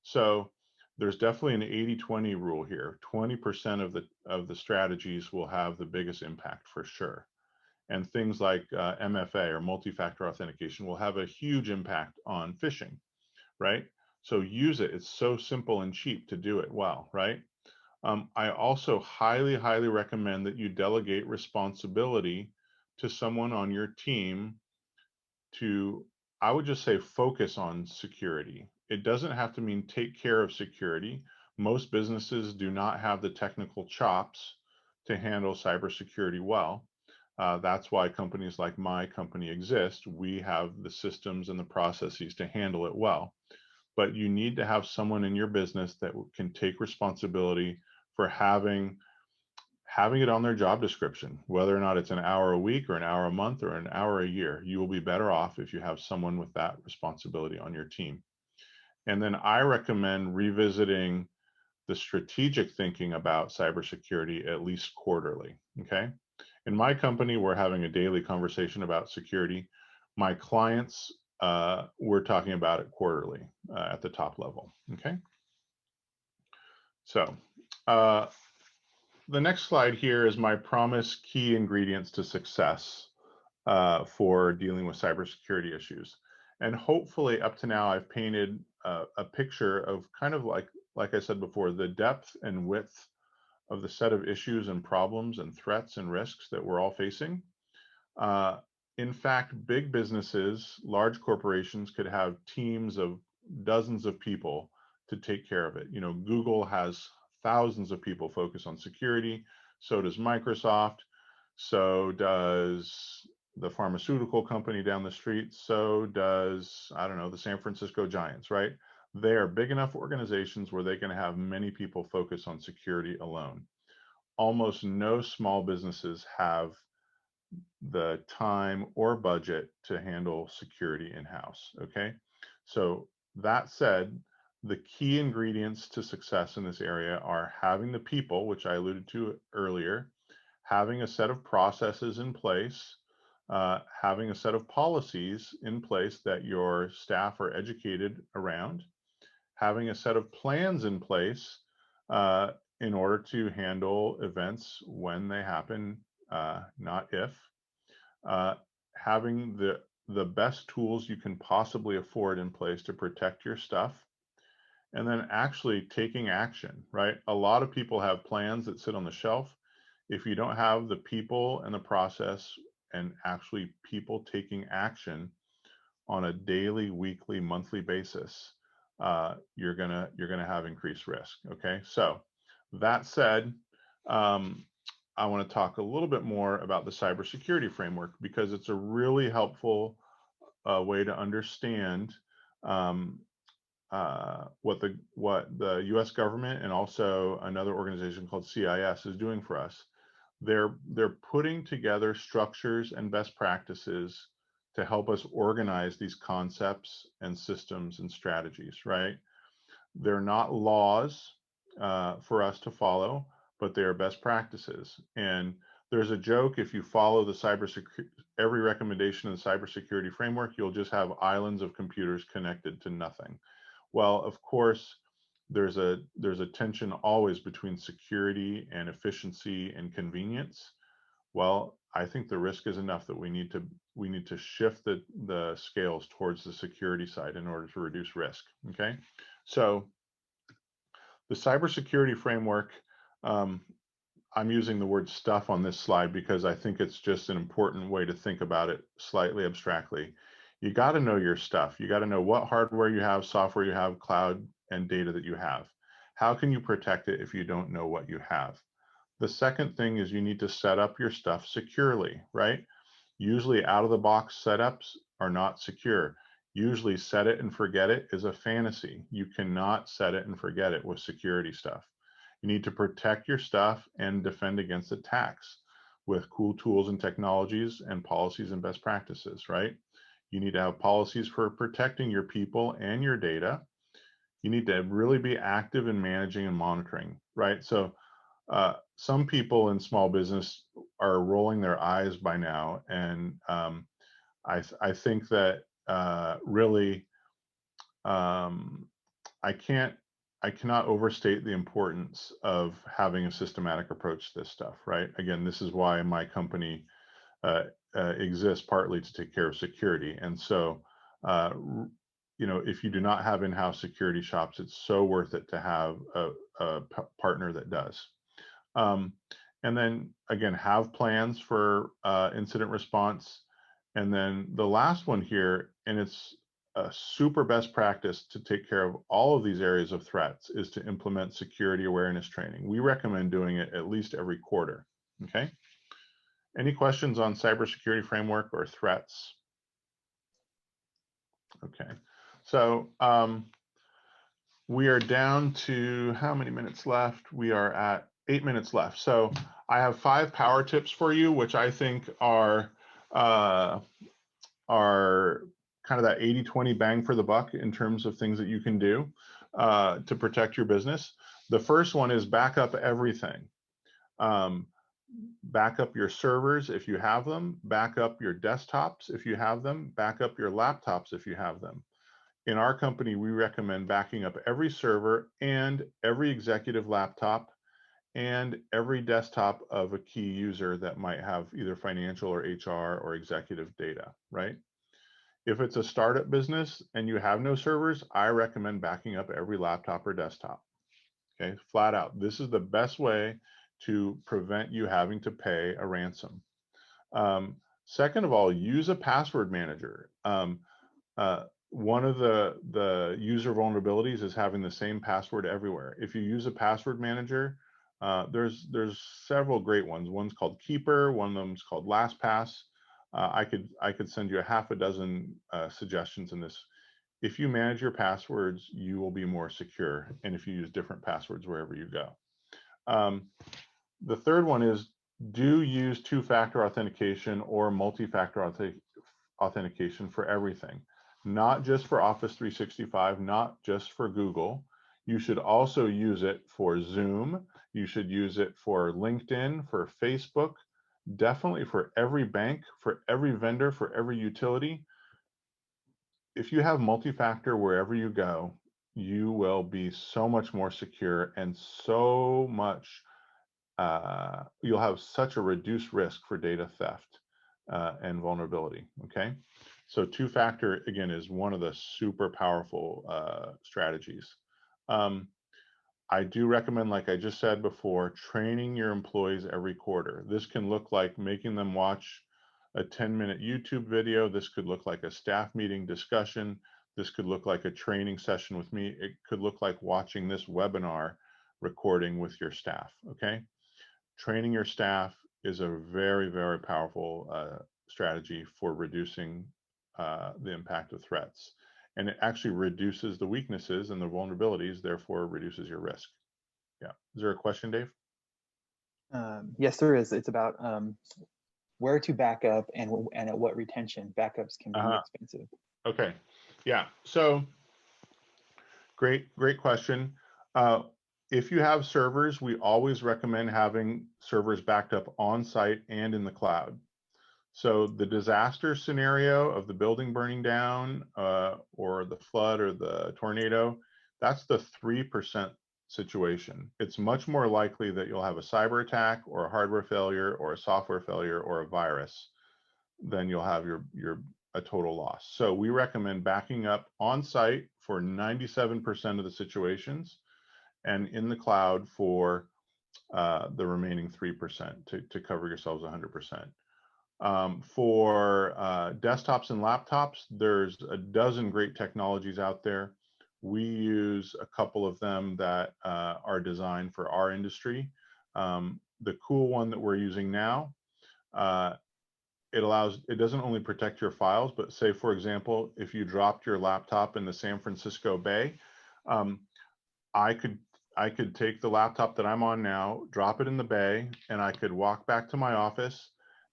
So there's definitely an 80-20 rule here. 20% of the strategies will have the biggest impact for sure. And things like MFA or multi-factor authentication will have a huge impact on phishing, right? So use it. It's so simple and cheap to do it well, right? I also highly, highly recommend that you delegate responsibility to someone on your team to, I would just say, focus on security. It doesn't have to mean take care of security. Most businesses do not have the technical chops to handle cybersecurity well. That's why companies like my company exist. We have the systems and the processes to handle it well. But you need to have someone in your business that can take responsibility for having it on their job description, whether or not it's an hour a week or an hour a month or an hour a year. You will be better off if you have someone with that responsibility on your team. And then I recommend revisiting the strategic thinking about cybersecurity at least quarterly. Okay. In my company, we're having a daily conversation about security. My clients, we're talking about it quarterly at the top level. Okay. So, the next slide here is my promise key ingredients to success for dealing with cybersecurity issues. And hopefully up to now, I've painted a picture of kind of like I said before, the depth and width of the set of issues and problems and threats and risks that we're all facing. Uh, in fact, big businesses, large corporations could have teams of dozens of people to take care of it. You know, Google has thousands of people focused on security. So does Microsoft. So does the pharmaceutical company down the street. So does, I don't know, the San Francisco Giants, right? They are big enough organizations where they can have many people focus on security alone. Almost no small businesses have the time or budget to handle security in-house, okay? So that said, the key ingredients to success in this area are having the people, which I alluded to earlier, having a set of processes in place, having a set of policies in place that your staff are educated around, having a set of plans in place in order to handle events when they happen, not if, uh, having the best tools you can possibly afford in place to protect your stuff, and then actually taking action, right? A lot of people have plans that sit on the shelf. If you don't have the people and the process and actually people taking action on a daily, weekly, monthly basis, you're gonna have increased risk. Okay, so that said, I want to talk a little bit more about the cybersecurity framework because it's a really helpful way to understand um, what the U.S. government and also another organization called CIS is doing for us. They're putting together structures and best practices to help us organize these concepts and systems and strategies, right? They're not laws for us to follow, but they are best practices. And there's a joke, if you follow the cybersecurity, every recommendation in the cybersecurity framework, you'll just have islands of computers connected to nothing. Well, of course, there's a tension always between security and efficiency and convenience. Well, I think the risk is enough that we need to shift the scales towards the security side in order to reduce risk. Okay, so the cybersecurity framework, um, I'm using the word stuff on this slide because I think it's just an important way to think about it slightly abstractly. You got to know your stuff. You got to know what hardware you have, software you have, cloud, and data that you have. How can you protect it if you don't know what you have? The second thing is you need to set up your stuff securely, right? Usually out of the box setups are not secure. Usually set it and forget it is a fantasy. You cannot set it and forget it with security stuff. You need to protect your stuff and defend against attacks with cool tools and technologies and policies and best practices, right? You need to have policies for protecting your people and your data. You need to really be active in managing and monitoring, right? So some people in small business are rolling their eyes by now, and I think that really I cannot overstate the importance of having a systematic approach to this stuff, right? Again, this is why my company exists, partly to take care of security. And so, you know, if you do not have in-house security shops, it's so worth it to have a partner that does. And then again, have plans for incident response. And then the last one here, and it's a super best practice to take care of all of these areas of threats, is to implement security awareness training. We recommend doing it at least every quarter. Okay. Any questions on cybersecurity framework or threats? Okay. So we are down to how many minutes left? We are at 8 minutes left. So I have 5 power tips for you, which I think are kind of that 80-20 bang for the buck in terms of things that you can do to protect your business. The first one is back up everything. Back up your servers if you have them, back up your desktops if you have them, back up your laptops if you have them. In our company, we recommend backing up every server and every executive laptop and every desktop of a key user that might have either financial or HR or executive data, right? If it's a startup business and you have no servers, I recommend backing up every laptop or desktop. Okay, flat out. This is the best way to prevent you having to pay a ransom. Second of all, use a password manager. One of the user vulnerabilities is having the same password everywhere. If you use a password manager, there's several great ones. One's called Keeper, one of them's called LastPass. I could send you a half a dozen suggestions in this. If you manage your passwords, you will be more secure, and if you use different passwords wherever you go. The third one is, do use two-factor authentication or multi-factor authentication for everything, not just for Office 365, not just for Google. You should also use it for Zoom. You should use it for LinkedIn, for Facebook, definitely for every bank, for every vendor, for every utility. If you have multi-factor wherever you go, you will be so much more secure and so much you'll have such a reduced risk for data theft and vulnerability. Okay, so two-factor again is one of the super powerful strategies. I do recommend, like I just said before, training your employees every quarter. This can look like making them watch a 10-minute YouTube video. This could look like a staff meeting discussion. This could look like a training session with me. It could look like watching this webinar recording with your staff. Okay, training your staff is a very, very powerful strategy for reducing the impact of threats. And it actually reduces the weaknesses and the vulnerabilities, therefore reduces your risk. Yeah. Is there a question, Dave? Yes, there is. It's about where to back up and at what retention. Backups can be expensive. Okay. Yeah. So great question. If you have servers, we always recommend having servers backed up on site and in the cloud. So the disaster scenario of the building burning down or the flood or the tornado, that's the 3% situation. It's much more likely that you'll have a cyber attack or a hardware failure or a software failure or a virus than you'll have a total loss. So we recommend backing up on site for 97% of the situations and in the cloud for the remaining 3% to cover yourselves 100%. For desktops and laptops, there's a dozen great technologies out there. We use a couple of them that are designed for our industry. The cool one that we're using now, it doesn't only protect your files, but say, for example, if you dropped your laptop in the San Francisco Bay, I could take the laptop that I'm on now, drop it in the bay, and I could walk back to my office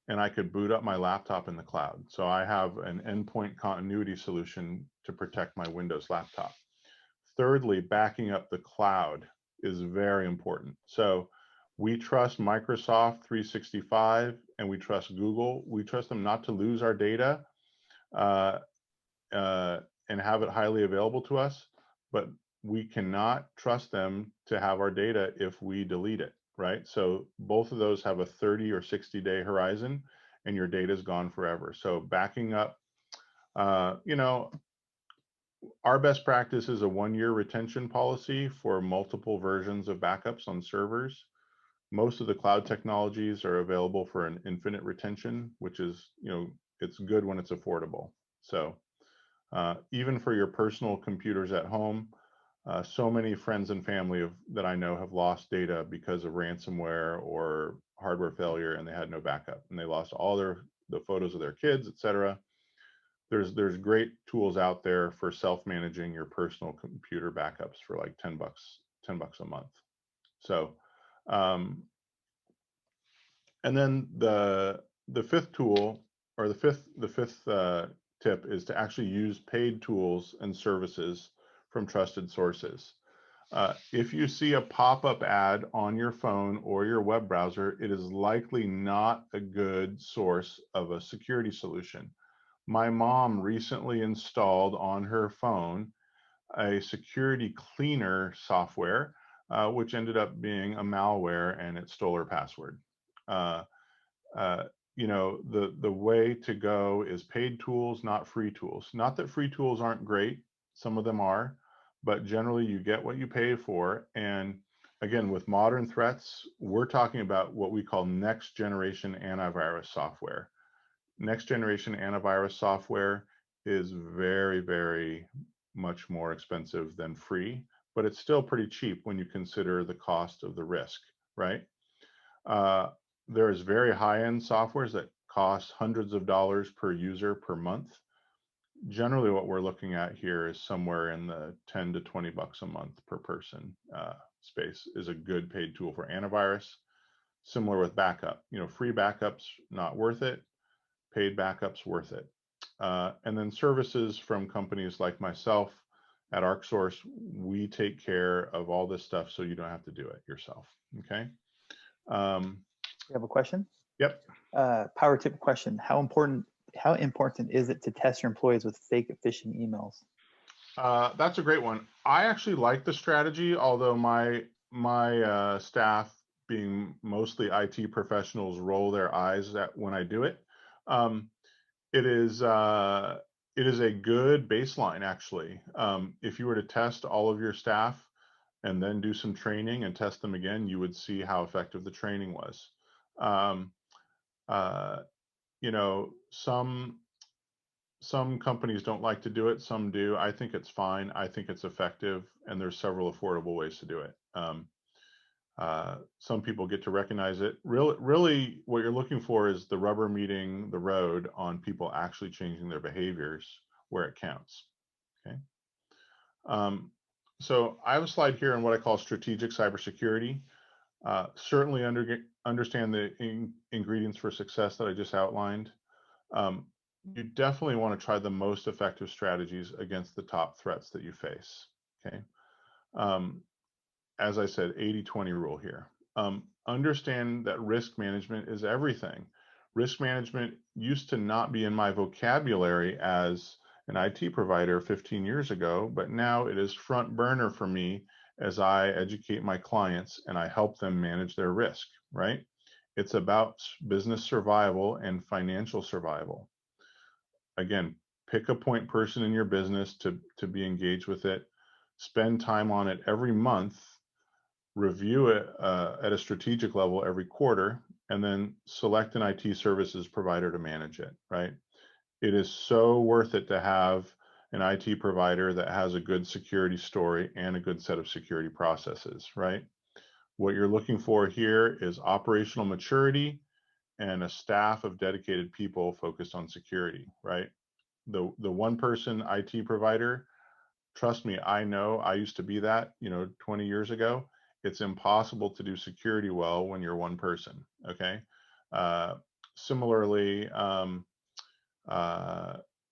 and I could boot up my laptop in the cloud. So I have an endpoint continuity solution to protect my Windows laptop. Thirdly, backing up the cloud is very important. So we trust Microsoft 365 and we trust Google. We trust them not to lose our data and have it highly available to us, but we cannot trust them to have our data if we delete it, right? So both of those have a 30 or 60-day horizon and your data is gone forever. So backing up, our best practice is a 1-year retention policy for multiple versions of backups on servers. Most of the cloud technologies are available for an infinite retention, which is, it's good when it's affordable. So even for your personal computers at home, so many friends and family that I know have lost data because of ransomware or hardware failure, and they had no backup, and they lost all the photos of their kids, etc. There's great tools out there for self-managing your personal computer backups for like $10 a month. So, and then the fifth tool, or the fifth tip, is to actually use paid tools and services from trusted sources. If you see a pop-up ad on your phone or your web browser, it is likely not a good source of a security solution. My mom recently installed on her phone a security cleaner software, which ended up being a malware, and it stole her password. The way to go is paid tools, not free tools. Not that free tools aren't great, some of them are, but generally you get what you pay for. And again, with modern threats, we're talking about what we call next generation antivirus software. next generation antivirus software is very, very much more expensive than free, but it's still pretty cheap when you consider the cost of the risk, right? Uh, there's very high-end softwares that cost hundreds of dollars per user per month. Generally, what we're looking at here is somewhere in the 10 to 20 bucks a month per person space is a good paid tool for antivirus. Similar with backup, free backups, not worth it. Paid backups, worth it. And then services from companies like myself at ArcSource, we take care of all this stuff so you don't have to do it yourself, okay? You have a question? Yep. Power tip question. How important is it to test your employees with fake phishing emails? That's a great one. I actually like the strategy, although my staff, being mostly IT professionals, roll their eyes at when I do it. It is a good baseline, actually. If you were to test all of your staff and then do some training and test them again, you would see how effective the training was. Some companies don't like to do it, some do. I think it's fine. I think it's effective, and there's several affordable ways to do it. Some people get to recognize it. Really, what you're looking for is the rubber meeting the road on people actually changing their behaviors where it counts. Okay. So I have a slide here on what I call strategic cybersecurity. Certainly understand the ingredients for success that I just outlined. You definitely want to try the most effective strategies against the top threats that you face. Okay. As I said, 80-20 rule here. Understand that risk management is everything. Risk management used to not be in my vocabulary as an IT provider 15 years ago, but now it is front burner for me as I educate my clients and I help them manage their risk, right? It's about business survival and financial survival. Again, pick a point person in your business to be engaged with it. Spend time on it every month, review it at a strategic level every quarter, and then select an IT services provider to manage it, right? It is so worth it to have an IT provider that has a good security story and a good set of security processes, right? What you're looking for here is operational maturity and a staff of dedicated people focused on security, right? The one person IT provider, trust me, I know I used to be that, 20 years ago. It's impossible to do security well when you're one person. Okay. Similarly,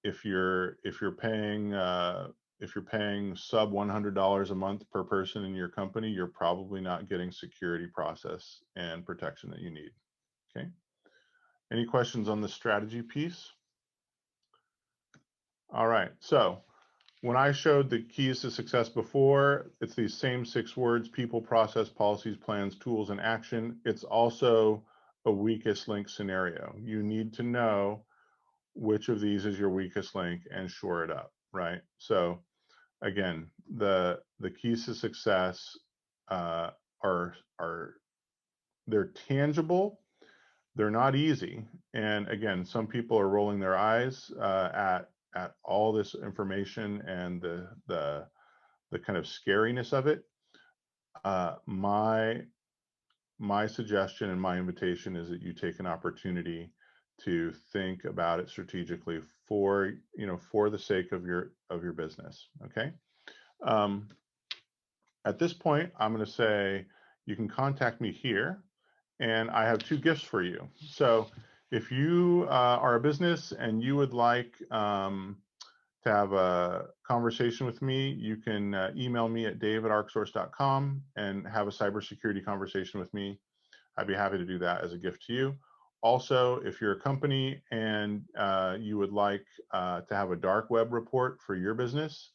if you're paying sub $100 a month per person in your company, you're probably not getting security process and protection that you need. Okay. Any questions on the strategy piece? All right. So when I showed the keys to success before, it's these same 6 words: people, process, policies, plans, tools, and action. It's also a weakest link scenario. You need to know which of these is your weakest link and shore it up, right? So again, the keys to success are they're tangible. They're not easy. And again, some people are rolling their eyes at all this information and the kind of scariness of it. My suggestion and my invitation is that you take an opportunity to think about it strategically for the sake of your business. Okay. At this point, I'm going to say you can contact me here, and I have 2 gifts for you. So if you are a business and you would like to have a conversation with me, you can email me at dave@arcsource.com and have a cybersecurity conversation with me. I'd be happy to do that as a gift to you. Also, if you're a company and you would like to have a dark web report for your business,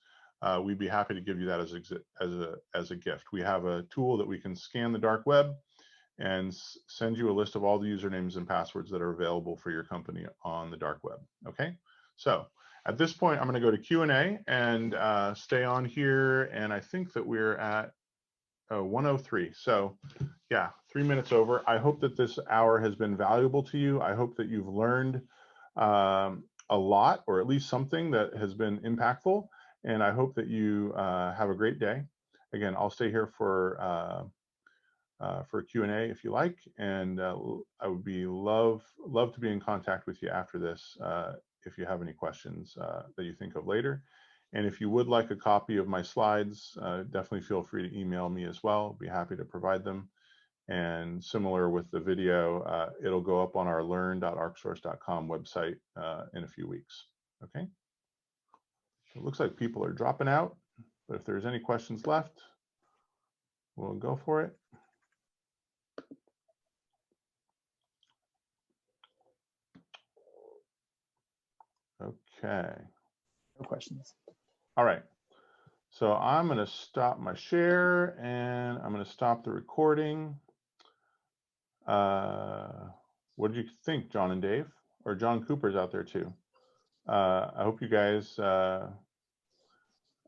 we'd be happy to give you that as a gift. We have a tool that we can scan the dark web and send you a list of all the usernames and passwords that are available for your company on the dark web. Okay, so at this point, I'm going to go to Q&A and stay on here. And I think that we're at 1:03. So yeah, 3 minutes over. I hope that this hour has been valuable to you. I hope that you've learned a lot, or at least something that has been impactful. And I hope that you have a great day. Again, I'll stay here for Q&A if you like, and I would be love to be in contact with you after this if you have any questions that you think of later. And if you would like a copy of my slides, definitely feel free to email me as well. I'll be happy to provide them. And similar with the video, it'll go up on our learn.arcsource.com website in a few weeks. Okay. So it looks like people are dropping out, but if there's any questions left, we'll go for it. Okay. No questions. All right. So I'm going to stop my share and I'm going to stop the recording. What did you think, John and Dave? Or John Cooper's out there too. I hope you guys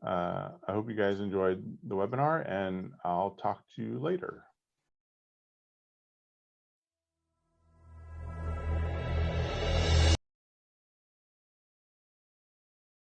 enjoyed the webinar, and I'll talk to you later.